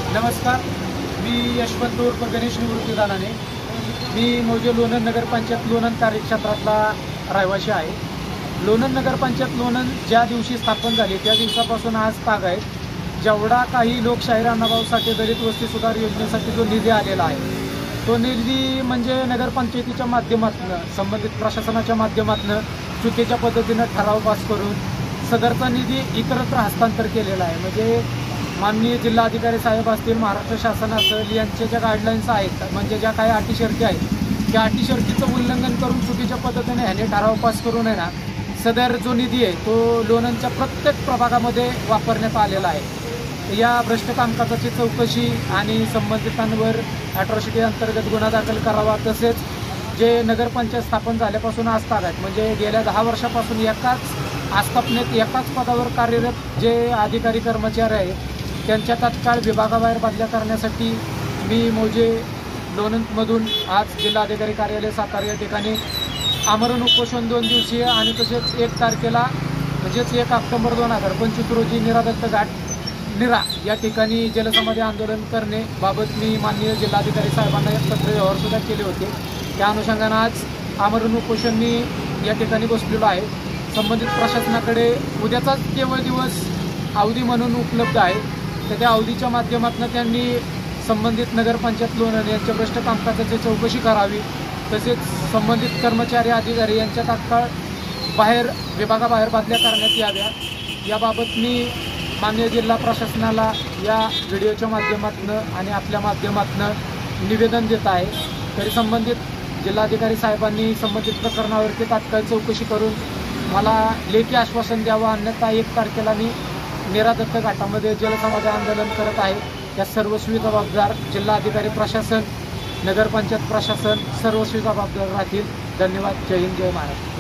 नमस्कार, मी यशवंत उर्फ गणेश निवृत्ती दानाने। मी मौजे लोणंद नगरपंचायत लोणंद कार्यक्षेत्रातला रहिवासी आहे। लोणंद नगरपंचायत लोणंद ज्या दिवशी स्थापन झाली त्या दिवसापासून आज ताग आहे। जेवढा काही लोकशाहीर अण्णाभाऊ साठे दलित वस्ती सुधार योजनेसाठी जो निधी आलेला आहे तो निधी म्हणजे नगरपंचायतीच्या माध्यमातून संबंधित प्रशासनाच्या माध्यमातून चुकीच्या पद्धतीने ठराव पास करून सदरचा निधी इतरत्र हस्तांतर केलेला आहे। म्हणजे माननीय जिल्हाधिकारी साहेब असतील, महाराष्ट्र शासन असेल, यांच्या ज्या गाईडलाईन्स आहेत म्हणजे ज्या काही अटी शर्ती आहेत त्या अटी शर्तीचं उल्लंघन करून चुकीच्या पद्धतीने ह्याने ठराव पास करून आहे ना सदर जो निधी आहे तो लोणंदच्या प्रत्येक प्रभागामध्ये वापरण्यात आलेला आहे। या भ्रष्ट कामकाजाची चौकशी आणि संबंधितांवर अॅट्रॉसिटी अंतर्गत गुन्हा दाखल करावा, तसेच जे नगरपंचायत स्थापन झाल्यापासून आज ताग आहेत म्हणजे गेल्या 10 वर्षापासून एकाच आस्थापनेत एकाच पदावर कार्यरत जे अधिकारी कर्मचारी आहेत त्यांच्या तात्काळ विभागाबाहेर बदल्या करण्यासाठी मी मौजे लोणंदमधून आज जिल्हाधिकारी कार्यालय सातारा या ठिकाणी आमरण उपोषण 2 दिवसीय आणि तसेच 1 तारखेला म्हणजेच 1 ऑक्टोबर 2025 रोजी निरादत्त घाट निरा या ठिकाणी जलसमाधी आंदोलन करणे बाबत मी माननीय जिल्हाधिकारी साहेबांना एक पत्र व्यवहारसुद्धा केले होते। त्या अनुषंगाने आज आमरण उपोषण मी या ठिकाणी बसलेलो आहे। संबंधित प्रशासनाकडे उद्याचाच केवळ दिवस अवधी म्हणून उपलब्ध आहे, तर त्या अवधीच्या माध्यमातून त्यांनी संबंधित नगरपंचायत लोणंद यांच्या भ्रष्ट कामकाजाची चौकशी करावी, तसेच संबंधित कर्मचारी अधिकारी यांच्या तात्काळ विभागाबाहेर बदल्या करण्यात याव्या। याबाबत मी माननीय जिल्हा प्रशासनाला या व्हिडिओच्या माध्यमातून आणि आपल्या माध्यमातून निवेदन देत आहे। तरी संबंधित जिल्हाधिकारी साहेबांनी संबंधित प्रकरणावरती तात्काळ चौकशी करून मला लेखी आश्वासन द्यावं, अन्यथा 1 तारखेला मी निरादत्त घाटामध्ये जलसमाधी आंदोलन करत आहे। या सर्वस्वी जबाबदार जिल्हाधिकारी प्रशासन, नगरपंचायत प्रशासन सर्वस्वी जबाबदार राहतील। धन्यवाद। जय हिंद, जय महाराष्ट्र।